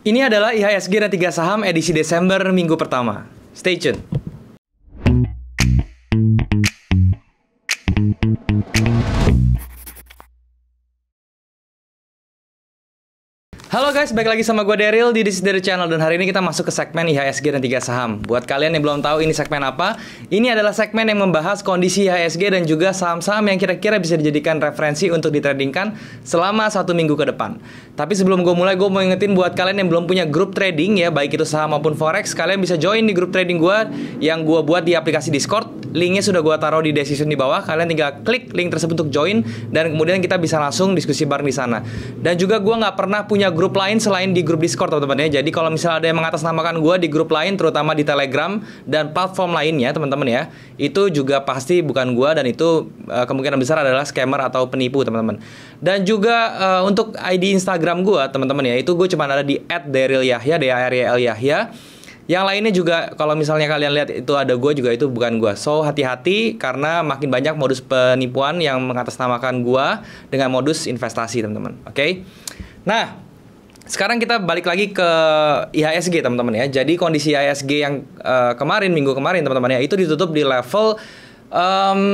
Ini adalah IHSG dan 3 saham edisi Desember minggu pertama. Stay tune. Halo guys, balik lagi sama gue Daryl di This is Daryl Channel. Dan hari ini kita masuk ke segmen IHSG dan 3 saham. Buat kalian yang belum tahu ini segmen apa, ini adalah segmen yang membahas kondisi IHSG dan juga saham-saham yang kira-kira bisa dijadikan referensi untuk ditradingkan selama 1 minggu ke depan. Tapi sebelum gue mulai, gue mau ingetin buat kalian yang belum punya grup trading ya, baik itu saham maupun forex, kalian bisa join di grup trading gue yang gue buat di aplikasi Discord. Linknya sudah gue taruh di description di bawah. Kalian tinggal klik link tersebut untuk join, dan kemudian kita bisa langsung diskusi bareng di sana. Dan juga gue nggak pernah punya grup lain selain di grup Discord, teman-teman ya. Jadi kalau misalnya ada yang mengatasnamakan gue di grup lain, terutama di Telegram dan platform lainnya, teman-teman ya, itu juga pasti bukan gue, dan itu kemungkinan besar adalah scammer atau penipu, teman-teman. Dan juga untuk ID Instagram gue, teman-teman ya, itu gue cuma ada di @darylyahya, DARYL-Yahya. Yang lainnya juga kalau misalnya kalian lihat itu ada gue, juga itu bukan gue. So hati-hati karena makin banyak modus penipuan yang mengatasnamakan gue dengan modus investasi, teman-teman. Oke? Nah, sekarang kita balik lagi ke IHSG, teman-teman ya. Jadi kondisi IHSG yang minggu kemarin, teman-teman ya, itu ditutup di level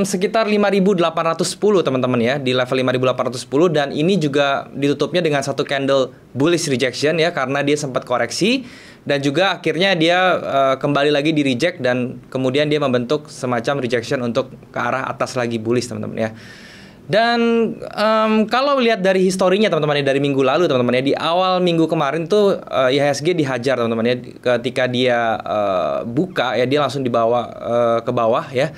sekitar 5.810, teman-teman ya, di level 5.810. Dan ini juga ditutupnya dengan satu candle bullish rejection ya, karena dia sempat koreksi dan juga akhirnya dia kembali lagi di reject, dan kemudian dia membentuk semacam rejection untuk ke arah atas lagi bullish, teman-teman ya. Dan kalau lihat dari historinya, teman-teman ya, dari minggu lalu, teman-teman ya, di awal minggu kemarin tuh IHSG dihajar, teman-teman ya. Ketika dia buka ya, dia langsung dibawa ke bawah ya.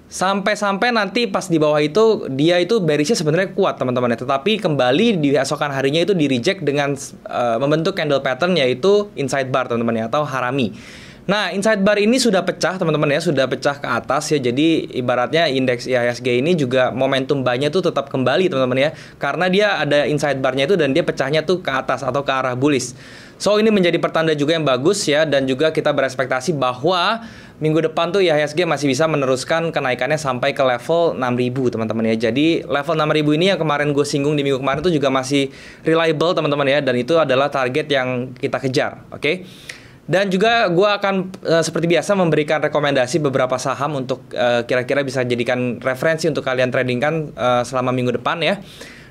Sampai nanti pas di bawah itu dia itu bearishnya sebenarnya kuat, teman-teman ya. Tetapi kembali di esokan harinya itu di reject dengan membentuk candle pattern, yaitu inside bar, teman-teman ya, atau harami. Nah, inside bar ini sudah pecah, teman-teman ya, sudah pecah ke atas ya. Jadi ibaratnya indeks IHSG ini juga momentum buy-nya tuh tetap kembali, teman-teman ya, karena dia ada inside bar-nya itu dan dia pecahnya tuh ke atas atau ke arah bullish. So ini menjadi pertanda juga yang bagus ya, dan juga kita berekspektasi bahwa minggu depan tuh IHSG masih bisa meneruskan kenaikannya sampai ke level 6.000, teman-teman ya. Jadi level 6.000 ini yang kemarin gue singgung di minggu kemarin tuh juga masih reliable, teman-teman ya, dan itu adalah target yang kita kejar. Oke? Dan juga gue akan seperti biasa memberikan rekomendasi beberapa saham untuk kira-kira bisa jadikan referensi untuk kalian tradingkan selama minggu depan ya.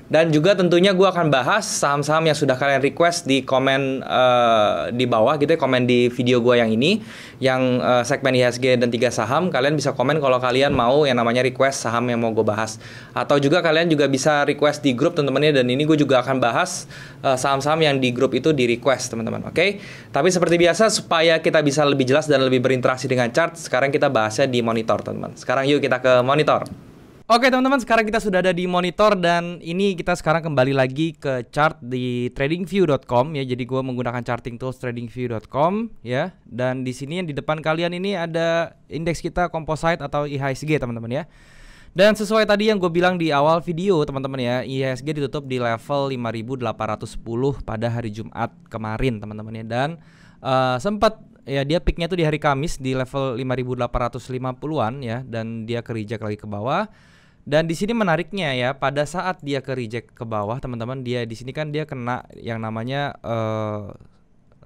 Dan juga tentunya gue akan bahas saham-saham yang sudah kalian request di komen di bawah gitu ya, komen di video gue yang ini, yang segmen IHSG dan 3 saham. Kalian bisa komen kalau kalian mau yang namanya request saham yang mau gue bahas. Atau juga kalian juga bisa request di grup, teman-teman ya, dan ini gue juga akan bahas saham-saham yang di grup itu di request, teman-teman. Oke? Tapi seperti biasa, supaya kita bisa lebih jelas dan lebih berinteraksi dengan chart, sekarang kita bahasnya di monitor, teman-teman. Sekarang yuk kita ke monitor. Oke teman-teman, sekarang kita sudah ada di monitor, dan ini kita sekarang kembali lagi ke chart di tradingview.com ya. Jadi gue menggunakan charting tools tradingview.com ya. Dan di sini yang di depan kalian ini ada indeks kita composite atau IHSG, teman-teman ya. Dan sesuai tadi yang gue bilang di awal video, teman-teman ya, IHSG ditutup di level 5.810 pada hari Jumat kemarin, teman-teman ya. Dan sempat ya, dia peaknya tuh di hari Kamis di level 5.850-an ya, dan dia ke reject lagi ke bawah. Dan di sini menariknya ya, pada saat dia ke reject ke bawah, teman-teman, dia di sini kan dia kena yang namanya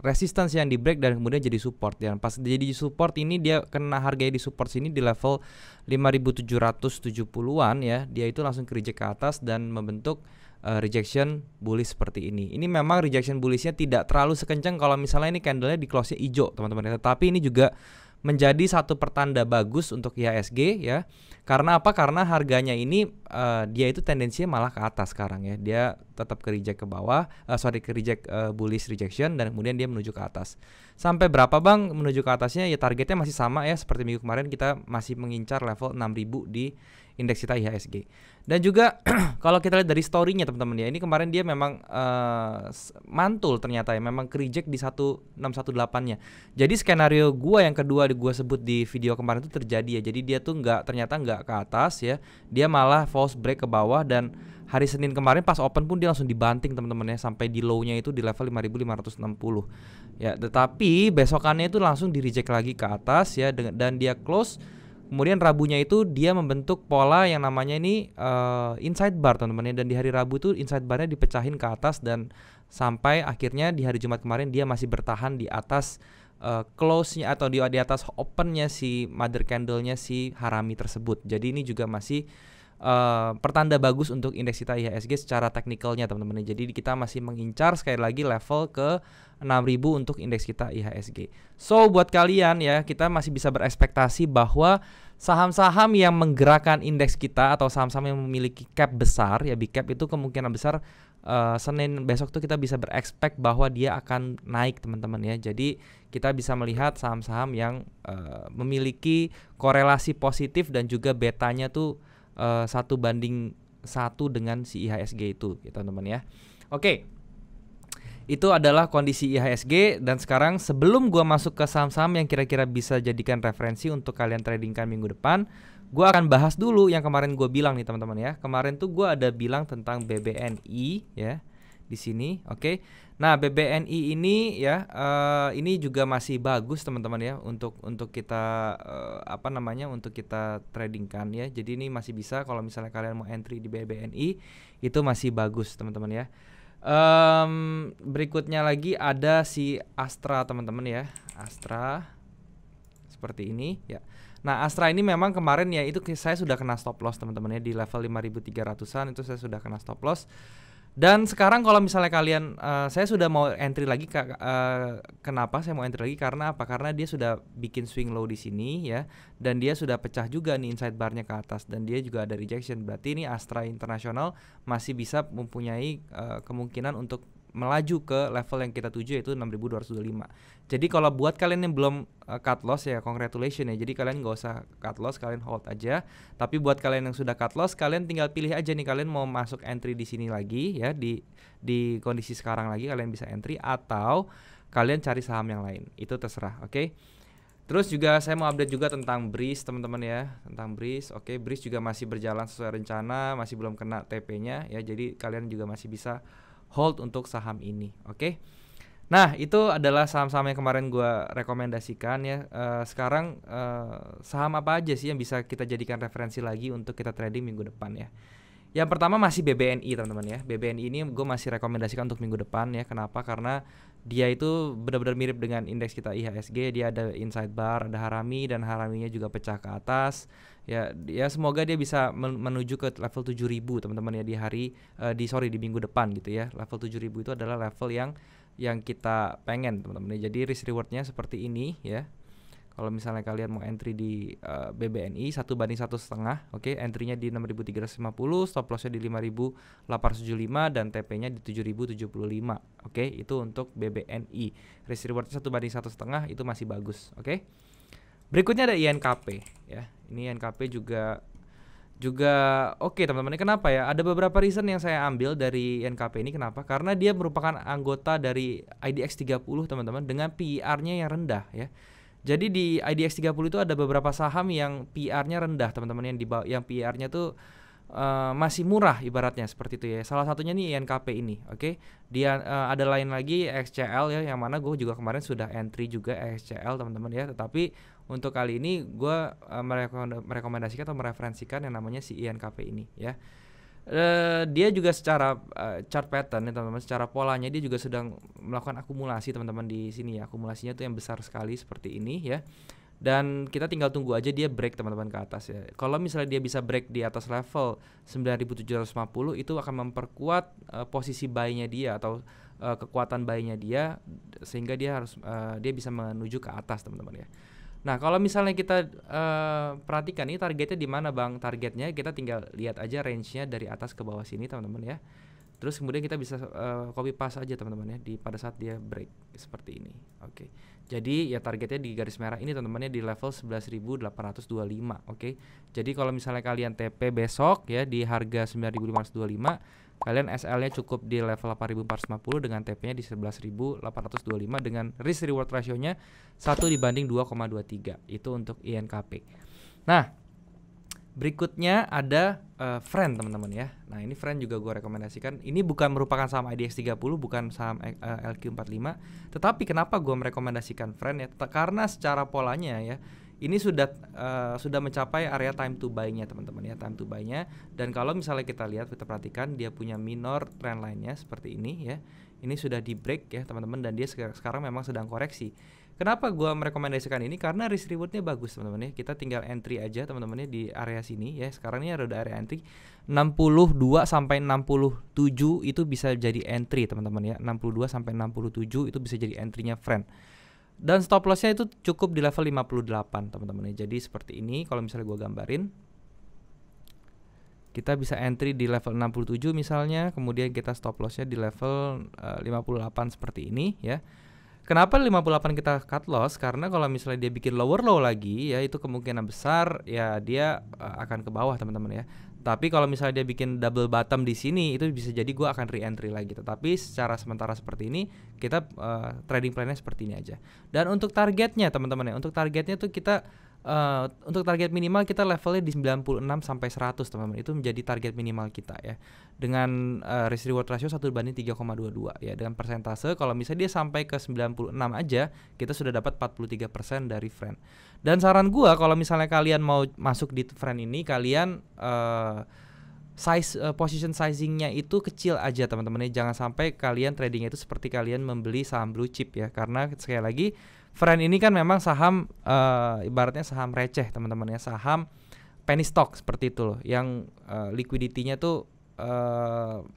resistance yang di break dan kemudian jadi support. Dan pas jadi support ini dia kena harganya di support sini di level 5.770-an ya. Dia itu langsung ke reject ke atas dan membentuk rejection bullish seperti ini. Ini memang rejection bullishnya tidak terlalu sekencang kalau misalnya ini candlenya di close-nya hijau, teman-teman. Tetapi ini juga menjadi satu pertanda bagus untuk IHSG ya. Karena apa? Karena harganya ini dia itu tendensinya malah ke atas sekarang ya. Dia tetap ke reject ke bawah, ke reject bullish rejection, dan kemudian dia menuju ke atas. Sampai berapa bang menuju ke atasnya? Ya targetnya masih sama ya, seperti minggu kemarin kita masih mengincar level 6.000 di indeks kita IHSG. Dan juga kalau kita lihat dari story-nya, teman-teman ya, ini kemarin dia memang mantul ternyata ya, memang ke reject di 1618-nya. Jadi skenario gua yang kedua gua sebut di video kemarin itu terjadi ya. Jadi dia tuh ternyata nggak ke atas ya. Dia malah false break ke bawah, dan hari Senin kemarin pas open pun dia langsung dibanting, teman-teman ya, sampai di low-nya itu di level 5.560. Ya, tetapi besokannya itu langsung di reject lagi ke atas ya, dan dia close. Kemudian Rabunya itu dia membentuk pola yang namanya ini inside bar, teman-teman ya. Dan di hari Rabu itu inside barnya dipecahin ke atas dan sampai akhirnya di hari Jumat kemarin dia masih bertahan di atas close-nya atau di atas open-nya si mother candle-nya si Harami tersebut. Jadi ini juga masih pertanda bagus untuk indeks kita IHSG secara teknikalnya teman-teman. Jadi kita masih mengincar sekali lagi level ke 6.000 untuk indeks kita IHSG. So buat kalian ya, kita masih bisa berekspektasi bahwa saham-saham yang menggerakkan indeks kita atau saham-saham yang memiliki cap besar ya, big cap itu kemungkinan besar Senin besok tuh kita bisa berekspek bahwa dia akan naik teman-teman ya. Jadi kita bisa melihat saham-saham yang memiliki korelasi positif dan juga betanya tuh 1:1 dengan si IHSG itu ya teman-teman ya. Oke. Itu adalah kondisi IHSG, dan sekarang sebelum gua masuk ke saham-saham yang kira-kira bisa jadikan referensi untuk kalian tradingkan minggu depan, gua akan bahas dulu yang kemarin gua bilang nih teman-teman ya. Kemarin tuh gua ada bilang tentang BBNI ya di sini, oke. Nah, BBNI ini ya ini juga masih bagus teman-teman ya untuk kita untuk kita tradingkan ya. Jadi ini masih bisa kalau misalnya kalian mau entry di BBNI itu masih bagus teman-teman ya. Berikutnya lagi ada si Astra teman-teman ya. Astra seperti ini ya. Nah, Astra ini memang kemarin ya itu saya sudah kena stop loss teman-teman ya di level 5.300-an itu saya sudah kena stop loss. Dan sekarang kalau misalnya kalian saya sudah mau entry lagi kenapa saya mau entry lagi? Karena apa? Karena dia sudah bikin swing low di sini ya, dan dia sudah pecah juga nih inside bar-nya ke atas, dan dia juga ada rejection. Berarti ini Astra International masih bisa mempunyai kemungkinan untuk melaju ke level yang kita tuju yaitu 6.225. Jadi kalau buat kalian yang belum cut loss ya, congratulations ya. Jadi kalian nggak usah cut loss, kalian hold aja. Tapi buat kalian yang sudah cut loss, kalian tinggal pilih aja nih kalian mau masuk entry di sini lagi ya, di kondisi sekarang lagi kalian bisa entry atau kalian cari saham yang lain. Itu terserah, oke? Terus juga saya mau update juga tentang Breeze teman-teman ya, tentang Breeze. Oke, Breeze juga masih berjalan sesuai rencana, masih belum kena TP-nya ya. Jadi kalian juga masih bisa hold untuk saham ini, oke? Nah, itu adalah saham-saham yang kemarin gue rekomendasikan ya. Sekarang saham apa aja sih yang bisa kita jadikan referensi lagi untuk kita trading minggu depan ya? Yang pertama masih BBNI teman-teman ya. BBNI ini gue masih rekomendasikan untuk minggu depan ya. Kenapa? Karena dia itu benar-benar mirip dengan indeks kita IHSG. Dia ada inside bar, ada Harami, dan Haraminya juga pecah ke atas. Ya semoga dia bisa menuju ke level 7.000 teman-teman ya di minggu depan gitu ya. Level 7.000 itu adalah level yang kita pengen teman-teman ya. Jadi risk rewardnya seperti ini ya. Kalau misalnya kalian mau entry di BBNI 1:1,5, oke, entry-nya di 6.350, stop loss-nya di 5.875 dan TP-nya di 7.075. Oke, itu untuk BBNI. Risk reward-nya 1:1,5 itu masih bagus, oke. Berikutnya ada INKP ya. Ini INKP juga oke teman-teman. Kenapa ya? Ada beberapa reason yang saya ambil dari INKP ini. Kenapa? Karena dia merupakan anggota dari IDX 30 teman-teman dengan PER-nya yang rendah ya. Jadi di IDX 30 itu ada beberapa saham yang PR-nya rendah teman-teman, yang PR-nya tuh masih murah ibaratnya seperti itu ya. Salah satunya nih INKP ini, oke. Dia ada lain lagi XCL ya, yang mana gue juga kemarin sudah entry juga XCL teman-teman ya. Tetapi untuk kali ini gue merekomendasikan atau mereferensikan yang namanya si INKP ini ya. Dia juga secara chart pattern ya teman-teman, secara polanya dia juga sedang melakukan akumulasi teman-teman di sini ya. Akumulasinya tuh yang besar sekali seperti ini ya. Dan kita tinggal tunggu aja dia break teman-teman ke atas ya. Kalau misalnya dia bisa break di atas level 9.750 itu akan memperkuat posisi buy-nya dia atau kekuatan buy-nya dia, sehingga dia bisa menuju ke atas teman-teman ya. Nah, kalau misalnya kita perhatikan ini targetnya di mana Bang? Targetnya kita tinggal lihat aja range-nya dari atas ke bawah sini teman-teman ya. Terus kemudian kita bisa copy paste aja teman-teman ya pada saat dia break seperti ini. Oke. Jadi ya targetnya di garis merah ini teman-teman ya di level 11.825, oke. Jadi kalau misalnya kalian TP besok ya di harga 9.525, kalian SL-nya cukup di level 8.450 dengan TP-nya di 11.825 dengan risk reward ratio-nya 1:2,23. Itu untuk INKP. Nah, berikutnya ada Friend teman-teman ya. Nah, ini Friend juga gue rekomendasikan. Ini bukan merupakan saham IDX 30, bukan saham LQ45. Tetapi kenapa gue merekomendasikan Friend ya? Karena secara polanya ya, ini sudah mencapai area time to buy-nya teman-teman ya, time to buy-nya. Dan kalau misalnya kita lihat, kita perhatikan dia punya minor trend line-nya seperti ini ya. Ini sudah di break ya teman-teman, dan dia sekarang memang sedang koreksi. Kenapa gua merekomendasikan ini? Karena risk rewardnya bagus teman-teman ya. Kita tinggal entry aja teman-teman ya di area sini ya. Sekarang ini ada area entry 62 sampai 67 itu bisa jadi entry teman-teman ya. 62 sampai 67 itu bisa jadi entry-nya friend. Dan stop loss-nya itu cukup di level 58 teman-teman ya. Jadi seperti ini kalau misalnya gua gambarin. Kita bisa entry di level 67 misalnya, kemudian kita stop loss-nya di level 58 seperti ini ya. Kenapa 58 kita cut loss? Karena kalau misalnya dia bikin lower low lagi ya, itu kemungkinan besar ya dia akan ke bawah teman-teman ya. Tapi kalau misalnya dia bikin double bottom di sini, itu bisa jadi gua akan re-entry lagi. Tetapi secara sementara seperti ini, kita trading plan-nya seperti ini aja. Dan untuk targetnya teman-teman ya, untuk targetnya tuh kita untuk target minimal kita levelnya di 96 sampai 100 teman-teman. Itu menjadi target minimal kita ya. Dengan risk reward ratio 1/3,22 ya. Dengan persentase kalau misalnya dia sampai ke 96 aja, kita sudah dapat 43% dari friend. Dan saran gua kalau misalnya kalian mau masuk di friend ini, kalian position sizingnya itu kecil aja teman-teman ya. Jangan sampai kalian tradingnya itu seperti kalian membeli saham blue chip ya. Karena sekali lagi friend ini kan memang saham ibaratnya saham receh teman-teman ya, saham penny stock seperti itu loh, yang liquidity-nya tuh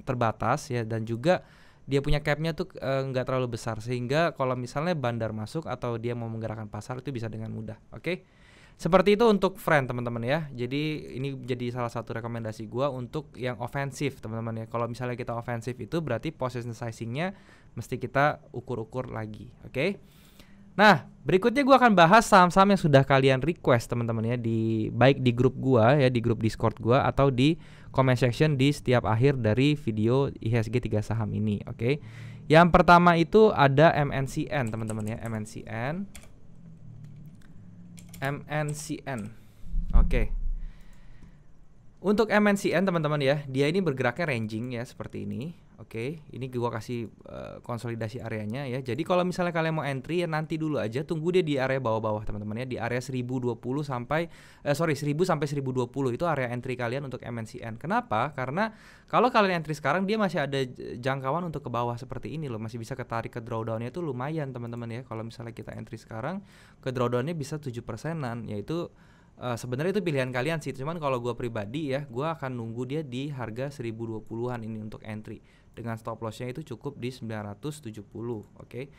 terbatas ya, dan juga dia punya cap-nya tuh nggak terlalu besar, sehingga kalau misalnya bandar masuk atau dia mau menggerakkan pasar itu bisa dengan mudah. Oke. Seperti itu untuk friend teman-teman ya. Jadi ini jadi salah satu rekomendasi gua untuk yang ofensif teman-teman ya. Kalau misalnya kita ofensif itu berarti position sizing-nya mesti kita ukur-ukur lagi. Oke. Nah, berikutnya gua akan bahas saham-saham yang sudah kalian request teman-teman ya, baik di grup gua ya, di grup Discord gua atau di comment section di setiap akhir dari video IHSG 3 saham ini. Oke. Yang pertama itu ada MNCN teman-teman ya, MNCN. Oke. Untuk MNCN teman-teman ya, dia ini bergeraknya ranging ya seperti ini. Oke, ini gua kasih konsolidasi areanya ya. Jadi kalau misalnya kalian mau entry ya nanti dulu aja, tunggu dia di area bawah-bawah teman-teman ya, di area 1020 sampai 1000 sampai 1020 itu area entry kalian untuk MNCN. Kenapa? Karena kalau kalian entry sekarang dia masih ada jangkauan untuk ke bawah seperti ini loh, masih bisa ketarik ke drawdown-nya itu lumayan teman-teman ya. Kalau misalnya kita entry sekarang ke drawdown-nya bisa 7%-an, yaitu sebenarnya itu pilihan kalian sih. Cuman kalau gue pribadi ya, gue akan nunggu dia di harga 1020-an ini untuk entry. Dengan stop loss-nya itu cukup di 970. Oke.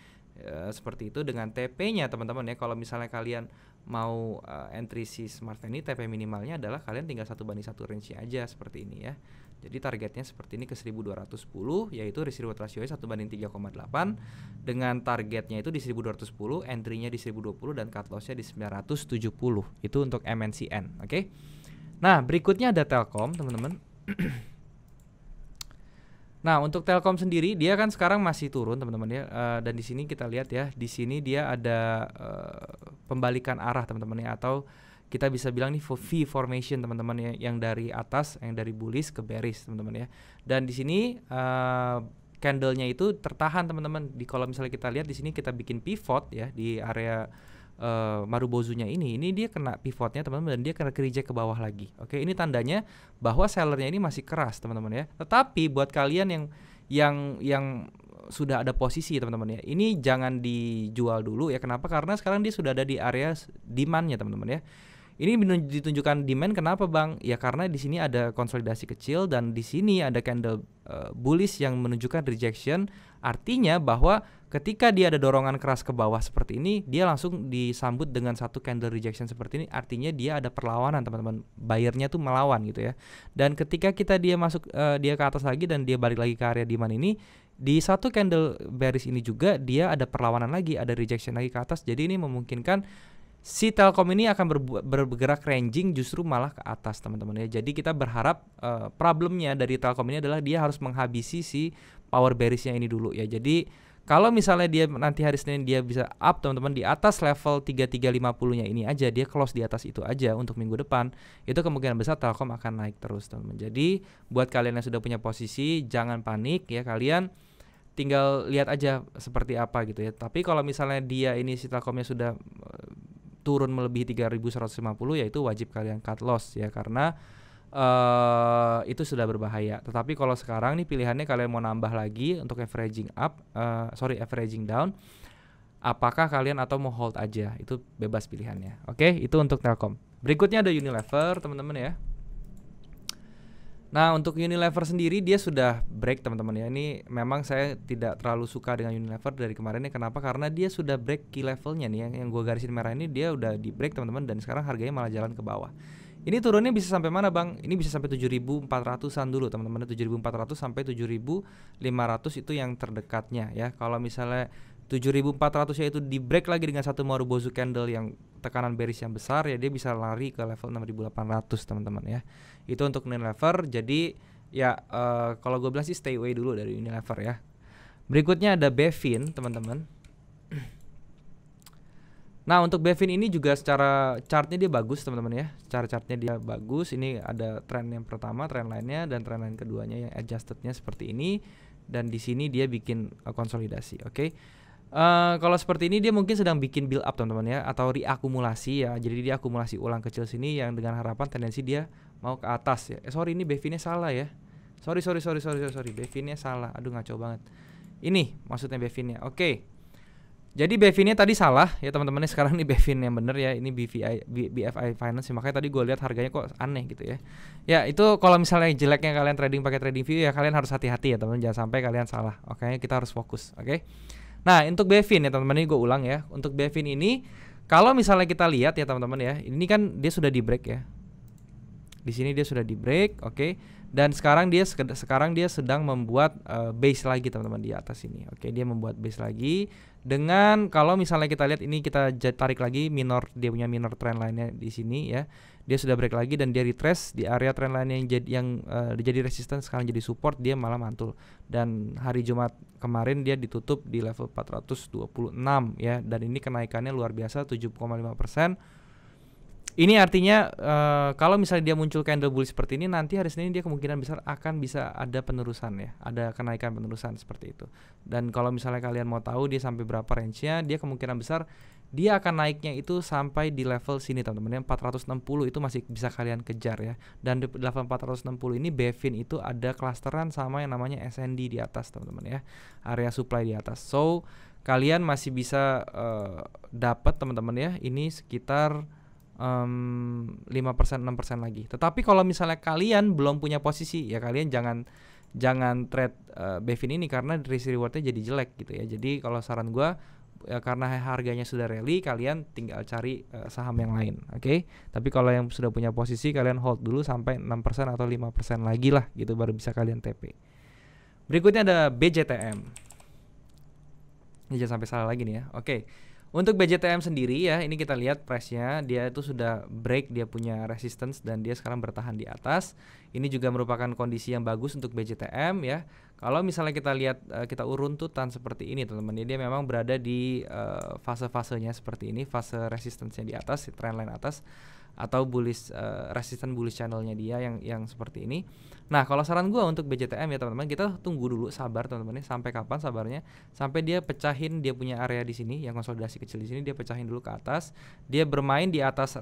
Seperti itu dengan TP-nya teman-teman ya. Kalau misalnya kalian mau entry si Smart Fan ini, TP minimalnya adalah kalian tinggal 1/1 range-nya aja seperti ini ya. Jadi targetnya seperti ini ke 1210, yaitu risk reward ratio-nya 1/3,8, dengan targetnya itu di 1210, entry-nya di 1020 dan cut loss-nya di 970. Itu untuk MNCN, oke? Nah, berikutnya ada Telkom, teman-teman. Nah, untuk Telkom sendiri dia kan sekarang masih turun, teman-teman ya. Dan di sini kita lihat ya, di sini dia ada pembalikan arah, teman-teman ya, atau kita bisa bilang nih V formation teman-teman ya, yang dari atas, yang dari bullish ke bearish teman-teman ya. Dan di sini candlenya itu tertahan teman-teman. Di kalau misalnya kita lihat di sini kita bikin pivot ya di area Marubozunya ini dia kena pivotnya teman-teman, dan dia kena reject ke bawah lagi. Oke, ini tandanya bahwa sellernya ini masih keras teman-teman ya. Tetapi buat kalian yang sudah ada posisi teman-teman ya, ini jangan dijual dulu ya. Kenapa? Karena sekarang dia sudah ada di area demand-nya teman-teman ya. Ini ditunjukkan demand, kenapa Bang? Ya karena di sini ada konsolidasi kecil dan di sini ada candle bullish yang menunjukkan rejection. Artinya bahwa ketika dia ada dorongan keras ke bawah seperti ini, dia langsung disambut dengan satu candle rejection seperti ini. Artinya dia ada perlawanan teman-teman, buyernya tuh melawan gitu ya. Dan ketika dia masuk dia ke atas lagi dan dia balik lagi ke area demand ini, di satu candle bearish ini juga dia ada perlawanan lagi, ada rejection lagi ke atas. Jadi ini memungkinkan si Telkom ini akan bergerak ranging justru malah ke atas teman-teman ya. Jadi kita berharap problemnya dari Telkom ini adalah dia harus menghabisi si power bearishnya ini dulu ya. Jadi kalau misalnya dia nanti hari Senin dia bisa up teman-teman di atas level 3350-nya ini aja, dia close di atas itu aja untuk minggu depan, itu kemungkinan besar Telkom akan naik terus teman-teman. Jadi buat kalian yang sudah punya posisi jangan panik ya, kalian tinggal lihat aja seperti apa gitu ya. Tapi kalau misalnya dia ini si Telkomnya sudah turun melebihi 3150, yaitu wajib kalian cut loss ya, karena itu sudah berbahaya. Tetapi kalau sekarang nih pilihannya kalian mau nambah lagi untuk averaging up, averaging down, apakah kalian atau mau hold aja, itu bebas pilihannya. Oke, itu untuk Telkom. Berikutnya ada Unilever, teman-teman ya. Nah, untuk Unilever sendiri dia sudah break, teman-teman ya. Ini memang saya tidak terlalu suka dengan Unilever dari kemarin. Kenapa? Karena dia sudah break key levelnya nih, yang gue garisin merah ini dia udah di break, teman-teman, dan sekarang harganya malah jalan ke bawah. Ini turunnya bisa sampai mana, Bang? Ini bisa sampai 7.400-an dulu, teman-teman. 7.400 sampai 7.500 itu yang terdekatnya ya. Kalau misalnya 7.400 ya itu di break lagi dengan satu Marubozu candle yang tekanan bearish yang besar, ya dia bisa lari ke level 6.800, teman-teman ya. Itu untuk Unilever. Jadi ya kalau gue bilang sih stay away dulu dari Unilever ya. Berikutnya ada Bevin, teman-teman. Nah, untuk Bevin ini juga secara chartnya dia bagus, teman-teman ya. Secara chartnya dia bagus. Ini ada tren yang pertama, tren lainnya, dan tren lain keduanya yang adjustednya seperti ini. Dan di sini dia bikin konsolidasi, oke. Kalau seperti ini dia mungkin sedang bikin build up, teman-teman ya, atau reakumulasi ya. Jadi dia akumulasi ulang kecil sini yang dengan harapan tendensi dia mau ke atas ya. Sorry, ini Bevinnya salah ya. Sorry. Bevinnya salah. Aduh, ngaco banget. Ini maksudnya Bevinnya. Oke. Jadi Bevinnya tadi salah ya, teman-teman. Sekarang nih Bevin yang bener ya. Ini BFI Finance. Makanya tadi gue lihat harganya kok aneh gitu ya. Ya, itu kalau misalnya jeleknya kalian trading pakai TradingView ya kalian harus hati-hati ya, teman-teman. Jangan sampai kalian salah. Oke, kita harus fokus. Oke. Nah, untuk Bevin ya teman-teman, ini gue ulang ya. Untuk Bevin ini kalau misalnya kita lihat ya teman-teman ya, ini kan dia sudah di break ya. Di sini dia sudah di break, oke. Dan sekarang dia sedang membuat base lagi, teman-teman, di atas ini. Oke, dia membuat base lagi dengan kalau misalnya kita lihat ini, kita tarik lagi dia punya minor trend lainnya di sini ya. Dia sudah break lagi dan dia retrace di area trend lainnya yang jadi resistance, sekarang jadi support, dia malah mantul. Dan hari Jumat kemarin dia ditutup di level 426 ya, dan ini kenaikannya luar biasa 7,5%. Ini artinya kalau misalnya dia muncul candle bullish seperti ini, nanti hari Senin dia kemungkinan besar akan bisa ada penerusan ya, ada kenaikan penerusan seperti itu. Dan kalau misalnya kalian mau tahu dia sampai berapa range-nya, dia kemungkinan besar dia akan naiknya itu sampai di level sini, teman-teman. 460 itu masih bisa kalian kejar ya. Dan di level 460 ini Bevin itu ada clusteran sama yang namanya SND di atas, teman-teman ya. Area supply di atas. So, kalian masih bisa dapat, teman-teman ya. Ini sekitar 5%, 6% lagi. Tetapi kalau misalnya kalian belum punya posisi ya, kalian jangan trade Bevin ini karena risk rewardnya jadi jelek gitu ya. Jadi kalau saran gue ya, karena harganya sudah rally, kalian tinggal cari saham yang lain, oke? Tapi kalau yang sudah punya posisi, kalian hold dulu sampai 6% atau 5% lagi lah gitu, baru bisa kalian TP. Berikutnya ada BJTM. Ini jangan sampai salah lagi nih ya. Oke. Untuk BJTM sendiri ya, ini kita lihat price-nya, dia itu sudah break, dia punya resistance dan dia sekarang bertahan di atas. Ini juga merupakan kondisi yang bagus untuk BJTM ya. Kalau misalnya kita lihat kita runtutan seperti ini, teman-teman, dia memang berada di fase-fasenya seperti ini, fase resistance-nya di atas, trendline atas, atau bullish resistance bullish channelnya dia yang seperti ini. Nah, kalau saran gue untuk BJTM ya teman-teman, kita tunggu dulu, sabar teman-teman. Sampai kapan sabarnya? Sampai dia pecahin, dia punya area di sini yang konsolidasi kecil di sini, dia pecahin dulu ke atas, dia bermain di atas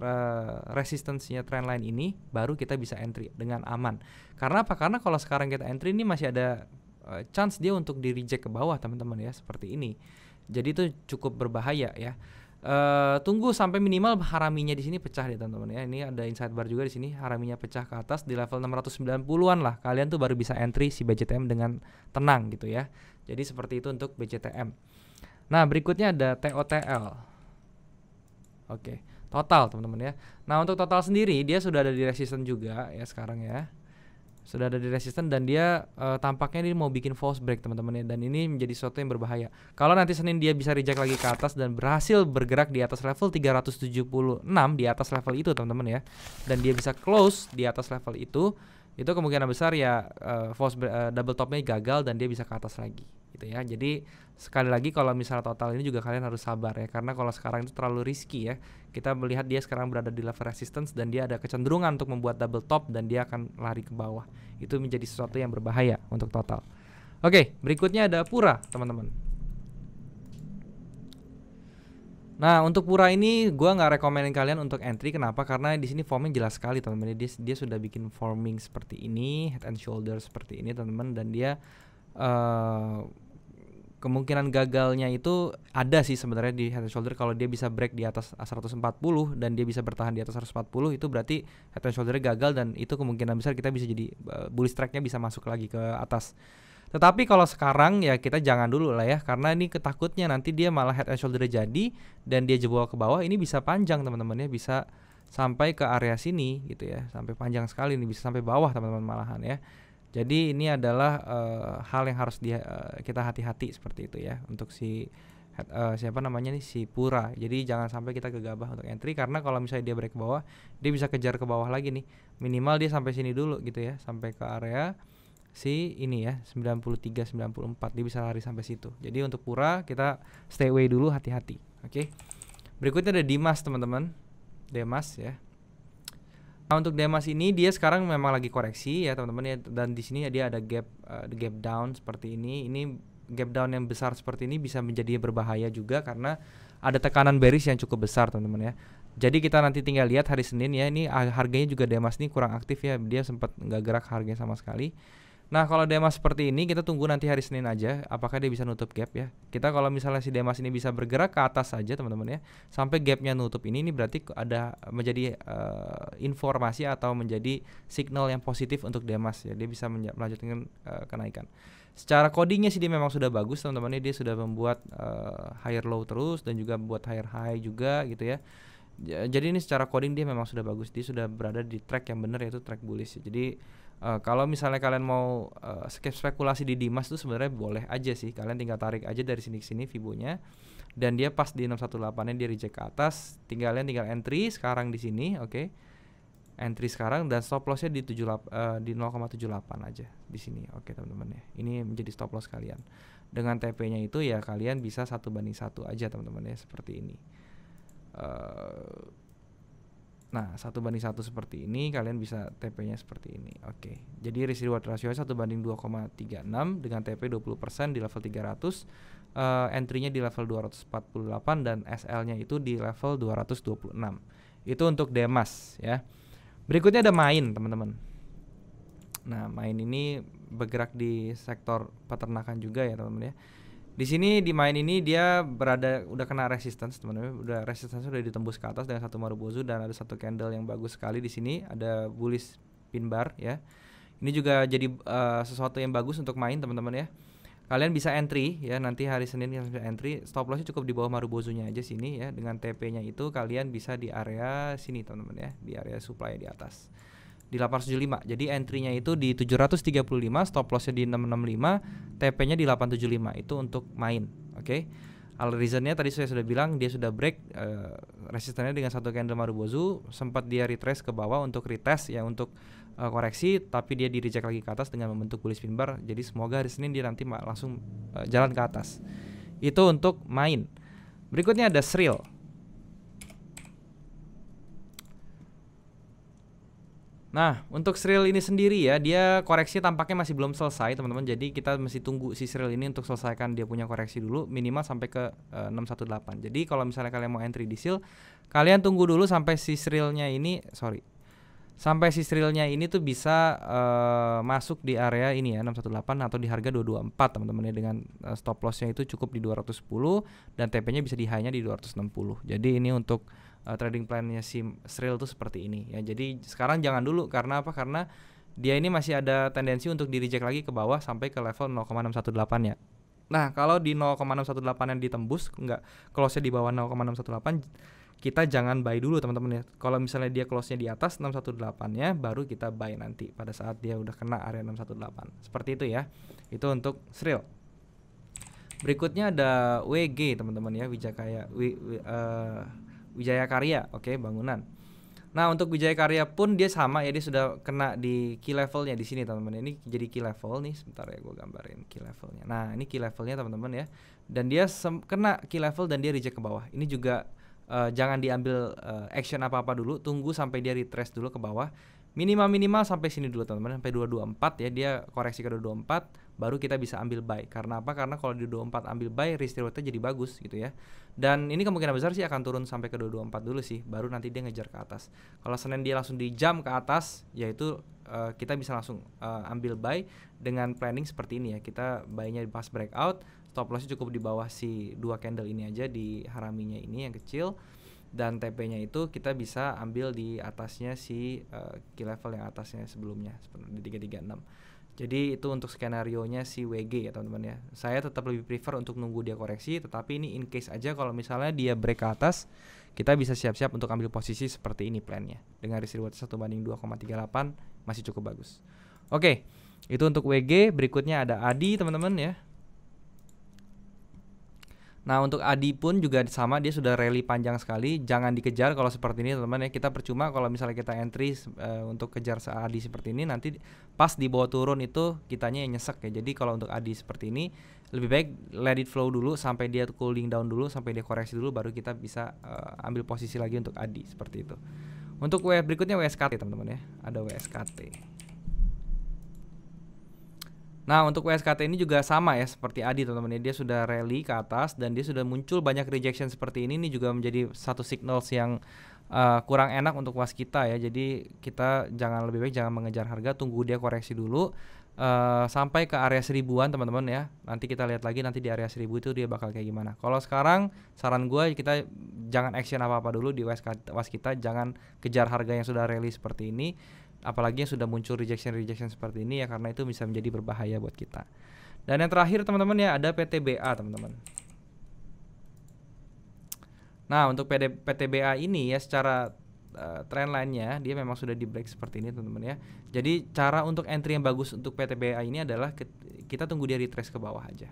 resistance-nya trendline ini, baru kita bisa entry dengan aman. Karena apa? Karena kalau sekarang kita entry ini masih ada chance dia untuk di reject ke bawah, teman-teman ya, seperti ini. Jadi itu cukup berbahaya ya. Tunggu sampai minimal haraminya di sini pecah deh, teman-teman ya. Ini ada inside bar juga di sini, haraminya pecah ke atas di level 690-an lah. Kalian tuh baru bisa entry si BJTM dengan tenang gitu ya. Jadi seperti itu untuk BJTM. Nah, berikutnya ada TOTL. Oke, total teman-teman ya. Nah, untuk total sendiri dia sudah ada di resistance juga ya sekarang ya. Sudah ada di resisten dan dia tampaknya dia mau bikin false break, teman-teman ya, dan ini menjadi sesuatu yang berbahaya. Kalau nanti Senin dia bisa reject lagi ke atas dan berhasil bergerak di atas level 376, di atas level itu, teman-teman ya, dan dia bisa close di atas level itu kemungkinan besar ya double topnya gagal dan dia bisa ke atas lagi gitu ya. Jadi sekali lagi kalau misalnya total ini juga kalian harus sabar ya, karena kalau sekarang itu terlalu risky ya. Kita melihat dia sekarang berada di level resistance dan dia ada kecenderungan untuk membuat double top dan dia akan lari ke bawah. Itu menjadi sesuatu yang berbahaya untuk total. Oke, berikutnya ada Pura, teman-teman. Nah, untuk Pura ini gua nggak rekomenin kalian untuk entry. Kenapa? Karena di sini forming jelas sekali teman-teman. Dia sudah bikin forming seperti ini, head and shoulder seperti ini teman-teman, dan dia kemungkinan gagalnya itu ada sih sebenarnya di head and shoulder. Kalau dia bisa break di atas 140 dan dia bisa bertahan di atas 140, itu berarti head and shouldernya gagal, dan itu kemungkinan besar kita bisa jadi bullish tracknya bisa masuk lagi ke atas. Tetapi kalau sekarang ya kita jangan dulu lah ya, karena ini ketakutnya nanti dia malah head and shoulder jadi dan dia jebol ke bawah. Ini bisa panjang teman-teman ya, bisa sampai ke area sini gitu ya, sampai panjang sekali, ini bisa sampai bawah teman-teman malahan ya. Jadi ini adalah hal yang harus kita hati-hati seperti itu ya untuk siapa namanya nih, si Pura. Jadi jangan sampai kita gegabah untuk entry, karena kalau misalnya dia break ke bawah, dia bisa kejar ke bawah lagi nih. Minimal dia sampai sini dulu gitu ya, sampai ke area si ini ya 93 94, dia bisa lari sampai situ. Jadi untuk Pura kita stay away dulu, hati-hati. Oke. Berikutnya ada Dimas teman-teman. Dimas ya. Nah, untuk Dimas ini dia sekarang memang lagi koreksi ya teman-teman ya, dan di sini dia ada gap down seperti ini. Ini gap down yang besar seperti ini bisa menjadi berbahaya juga karena ada tekanan bearish yang cukup besar teman-teman ya. Jadi kita nanti tinggal lihat hari Senin ya. Ini harganya juga Dimas ini kurang aktif ya, dia sempat nggak gerak harganya sama sekali. Nah, kalau Dimas seperti ini kita tunggu nanti hari Senin aja apakah dia bisa nutup gap ya. Kita kalau misalnya si Dimas ini bisa bergerak ke atas saja teman-teman ya, sampai gapnya nutup ini berarti ada menjadi informasi atau menjadi signal yang positif untuk Dimas ya. Dia bisa melanjutkan kenaikan. Secara codingnya sih dia memang sudah bagus teman-teman ya. Dia sudah membuat higher low terus dan juga buat higher high juga gitu ya. Jadi ini secara coding dia memang sudah bagus. Dia sudah berada di track yang benar, yaitu track bullish ya. Jadi kalau misalnya kalian mau spekulasi di Dimas tuh sebenarnya boleh aja sih. Kalian tinggal tarik aja dari sini ke sini Fibonya, dan dia pas di 618-nya dia reject ke atas. Tinggal entry sekarang di sini, oke. Entry sekarang dan stop lossnya di 0,78 aja di sini. Oke, teman-teman ya. Ini menjadi stop loss kalian. Dengan TP-nya itu ya kalian bisa 1:1 aja teman-teman ya, seperti ini. Nah 1:1 seperti ini, kalian bisa TP-nya seperti ini. Oke. Jadi risk reward ratio 1:2,36 dengan TP 20% di level 300. Entry-nya di level 248 dan SL-nya itu di level 226. Itu untuk Dimas ya. Berikutnya ada Main teman-teman. Nah Main ini bergerak di sektor peternakan juga ya teman-teman ya. Di sini di Main ini dia udah kena resistance teman-teman. Resistance udah ditembus ke atas dengan satu Marubozu, dan ada satu candle yang bagus sekali di sini, ada bullish pin bar ya. Ini juga jadi sesuatu yang bagus untuk Main teman-teman ya. Kalian bisa entry ya, nanti hari Senin kalian bisa entry. Stop lossnya cukup di bawah Marubozunya aja sini ya. Dengan TP-nya itu kalian bisa di area sini teman-teman ya, di area supply di atas di 875. Jadi entry-nya itu di 735, stop loss-nya di 665, TP-nya di 875. Itu untuk Main. Oke. All reason-nya tadi saya sudah bilang, dia sudah break resistannya dengan satu candle Marubozu, sempat dia retrace ke bawah untuk retest ya, untuk koreksi, tapi dia di reject lagi ke atas dengan membentuk bullish pin bar. Jadi semoga hari Senin dia nanti langsung jalan ke atas. Itu untuk Main. Berikutnya ada Sril. Nah, untuk Sril ini sendiri ya, dia koreksi tampaknya masih belum selesai teman-teman. Jadi kita masih tunggu si Sril ini untuk selesaikan dia punya koreksi dulu, minimal sampai ke 618. Jadi kalau misalnya kalian mau entry di SIL, kalian tunggu dulu sampai si Srilnya ini, tuh bisa masuk di area ini ya 618 atau di harga 224 teman-teman ya, dengan stop lossnya itu cukup di 210 dan TP-nya bisa di high-nya di 260. Jadi ini untuk trading plan-nya si Sril tuh seperti ini ya. Jadi sekarang jangan dulu, karena apa? Karena dia ini masih ada tendensi untuk di reject lagi ke bawah sampai ke level 0,618 ya. Nah, kalau di 0,618 yang ditembus, enggak close-nya di bawah 0,618, kita jangan buy dulu teman-teman ya. Kalau misalnya dia close-nya di atas 618-nya, baru kita buy nanti pada saat dia udah kena area 618. Seperti itu ya. Itu untuk Sril. Berikutnya ada WG teman-teman ya, Wijaya Karya, oke, bangunan. Nah, untuk Wijaya Karya pun dia sama ya, dia sudah kena di key levelnya di sini teman-teman. Ini jadi key level nih, sebentar ya gue gambarin key levelnya. Nah, ini key levelnya teman-teman ya. Dan dia kena key level dan dia reject ke bawah. Ini juga jangan diambil action apa-apa dulu, tunggu sampai dia retrace dulu ke bawah. Minimal sampai sini dulu teman-teman, sampai 224 ya, dia koreksi ke 224, baru kita bisa ambil buy. Karena apa? Karena kalau di 24 ambil buy, risk rewardnya jadi bagus gitu ya. Dan ini kemungkinan besar sih akan turun sampai ke 224 dulu sih, baru nanti dia ngejar ke atas. Kalau Senin dia langsung di jam ke atas, yaitu kita bisa langsung ambil buy dengan planning seperti ini ya. Kita buy-nya pas breakout, stop loss-nya cukup di bawah si 2 candle ini aja, di haraminya ini yang kecil, dan TP-nya itu kita bisa ambil di atasnya si key level yang atasnya sebelumnya di 336. Jadi itu untuk skenario-nya si WG ya teman-teman ya. Saya tetap lebih prefer untuk nunggu dia koreksi, tetapi ini in case aja kalau misalnya dia break ke atas, kita bisa siap-siap untuk ambil posisi seperti ini plan-nya. Dengan risk reward 1/2,38 masih cukup bagus. Oke, itu untuk WG. Berikutnya ada ADI teman-teman ya. Nah untuk ADI pun juga sama, dia sudah rally panjang sekali. Jangan dikejar kalau seperti ini teman-teman ya. Kita percuma kalau misalnya kita entry untuk kejar ADI seperti ini, nanti pas di bawah turun itu kitanya yang nyesek ya. Jadi kalau untuk ADI seperti ini lebih baik let it flow dulu sampai dia cooling down dulu, sampai dia koreksi dulu, baru kita bisa ambil posisi lagi untuk ADI seperti itu. Untuk berikutnya WSKT teman-teman ya. Ada WSKT. Nah untuk WSKT ini juga sama ya seperti ADI teman-teman ya. Dia sudah rally ke atas dan dia sudah muncul banyak rejection seperti ini. Ini juga menjadi satu signals yang kurang enak untuk waskita ya. Jadi kita lebih baik jangan mengejar harga, tunggu dia koreksi dulu sampai ke area 1000-an teman-teman ya. Nanti kita lihat lagi nanti di area 1000 itu dia bakal kayak gimana. Kalau sekarang saran gue kita jangan action apa-apa dulu di waskita, jangan kejar harga yang sudah rally seperti ini. Apalagi yang sudah muncul rejection seperti ini ya, karena itu bisa menjadi berbahaya buat kita. Dan yang terakhir teman-teman ya ada PTBA teman-teman. Nah untuk PTBA ini ya secara trend line-nya dia memang sudah di break seperti ini teman-teman ya. Jadi cara untuk entry yang bagus untuk PTBA ini adalah kita tunggu dia retrace ke bawah aja.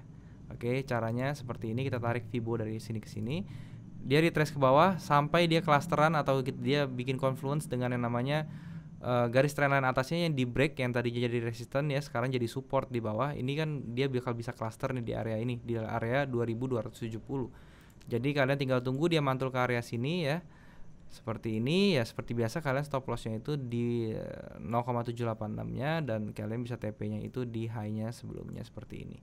Oke, caranya seperti ini, kita tarik Fibo dari sini ke sini. Dia retrace ke bawah sampai dia clusteran atau dia bikin confluence dengan yang namanya garis trendline atasnya yang di break, yang tadinya jadi resisten ya sekarang jadi support di bawah. Ini kan dia bakal bisa cluster nih di area ini, di area 2270. Jadi kalian tinggal tunggu dia mantul ke area sini ya. Seperti ini ya, seperti biasa kalian stop lossnya itu di 0,786-nya dan kalian bisa TP-nya itu di high-nya sebelumnya seperti ini.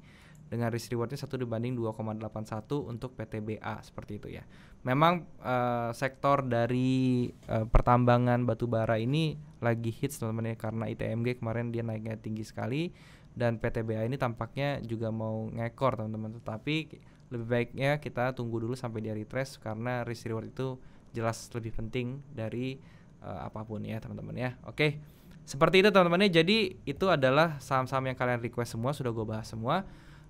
Dengan risk rewardnya 1/2,81 untuk PTBA seperti itu ya. Memang sektor dari pertambangan batubara ini lagi hits teman-teman ya, karena ITMG kemarin dia naiknya tinggi sekali dan PTBA ini tampaknya juga mau ngekor teman-teman. Tetapi lebih baiknya kita tunggu dulu sampai dia retrace karena risk reward itu jelas lebih penting dari apapun ya teman-teman ya. Oke, seperti itu teman-teman ya. Jadi itu adalah saham-saham yang kalian request semua, sudah gue bahas semua.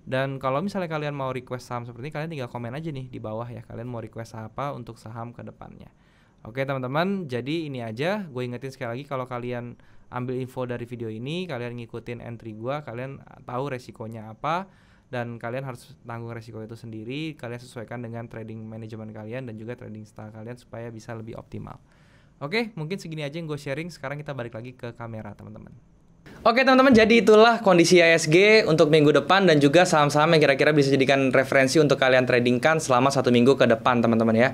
Dan kalau misalnya kalian mau request saham seperti ini, kalian tinggal komen aja nih di bawah ya, kalian mau request apa untuk saham ke depannya. Oke teman-teman, jadi ini aja. Gue ingetin sekali lagi, kalau kalian ambil info dari video ini, kalian ngikutin entry gue, kalian tahu resikonya apa, dan kalian harus tanggung resiko itu sendiri. Kalian sesuaikan dengan trading manajemen kalian dan juga trading style kalian supaya bisa lebih optimal. Oke, mungkin segini aja yang gue sharing. Sekarang kita balik lagi ke kamera teman-teman. Oke teman-teman, jadi itulah kondisi IHSG untuk minggu depan dan juga saham-saham yang kira-kira bisa dijadikan referensi untuk kalian tradingkan selama 1 minggu ke depan teman-teman ya.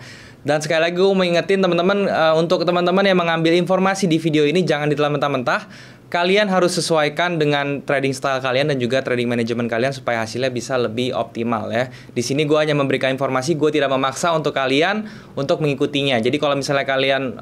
Dan sekali lagi gue mau ingetin teman-teman, untuk teman-teman yang mengambil informasi di video ini jangan ditelan mentah-mentah. Kalian harus sesuaikan dengan trading style kalian dan juga trading manajemen kalian supaya hasilnya bisa lebih optimal ya. Di sini gue hanya memberikan informasi, gue tidak memaksa untuk kalian untuk mengikutinya. Jadi kalau misalnya kalian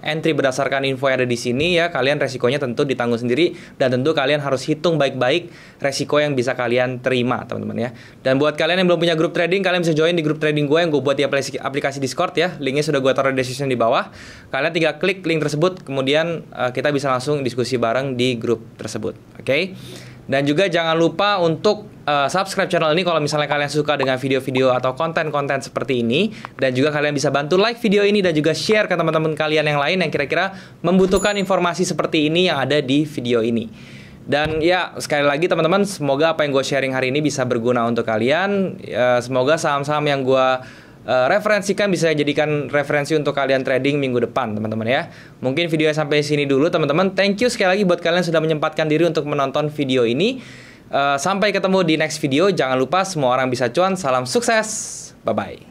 entry berdasarkan info yang ada di sini ya, kalian resikonya tentu ditanggung sendiri dan tentu kalian harus hitung baik-baik resiko yang bisa kalian terima teman-teman ya. Dan buat kalian yang belum punya grup trading, kalian bisa join di grup trading gue yang gue buat di aplikasi Discord ya. Linknya sudah gue taruh di description di bawah. Kalian tinggal klik link tersebut, kemudian kita bisa langsung diskusi bareng di grup tersebut, oke? Dan juga jangan lupa untuk subscribe channel ini kalau misalnya kalian suka dengan video-video atau konten-konten seperti ini, dan juga kalian bisa bantu like video ini dan juga share ke teman-teman kalian yang lain yang kira-kira membutuhkan informasi seperti ini yang ada di video ini. Dan ya sekali lagi teman-teman, semoga apa yang gue sharing hari ini bisa berguna untuk kalian. Semoga saham-saham yang gue referensikan bisa jadikan referensi untuk kalian trading minggu depan teman-teman ya. Mungkin videonya sampai sini dulu teman-teman. Thank you sekali lagi buat kalian sudah menyempatkan diri untuk menonton video ini. Sampai ketemu di next video. Jangan lupa semua orang bisa cuan. Salam sukses. Bye bye.